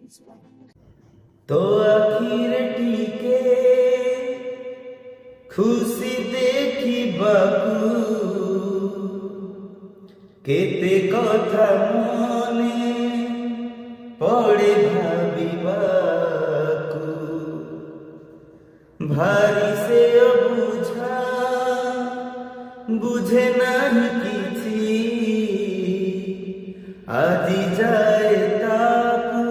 तो आखिर टीके खुशी देखी बाकू केते कथा मने पड़े भाबिबाकू भारी से अबुझा बुझे नहीं किछि আজি যায় তাকু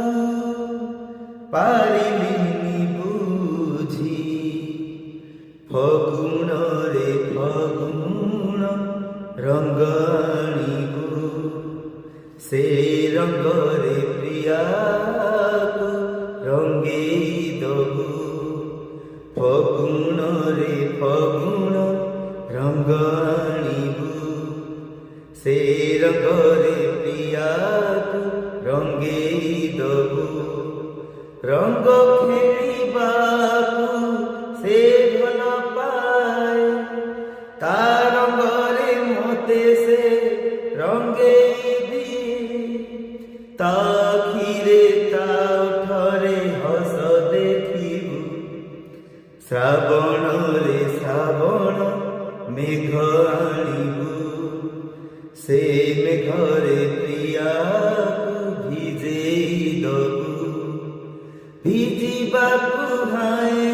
পারিলিনি বুঝি ফগুণ রে ফগুণ রঙ্গ আনিবু সে রঙ্গরে প্রিয়াকু রঙ্গেই দবু ফগুণ রে ফগুণ রঙ্গ আনিবু সে রঙ্গরে প্রিয়াকু রঙ্গেই দবু রঙ্গ খেলিবাকু সে ভাল পায় তা রঙ্গরে মতে সে রঙ্গেই দিয়ে তা ক্ষীরে তা ওঠরে হস দেখিবু শ্রাবণ রে শ্রাবণ মেঘ আনিবু সে মেঘরে প্রিয়াকু ভিজেই দবু ভিজিবাকু হায়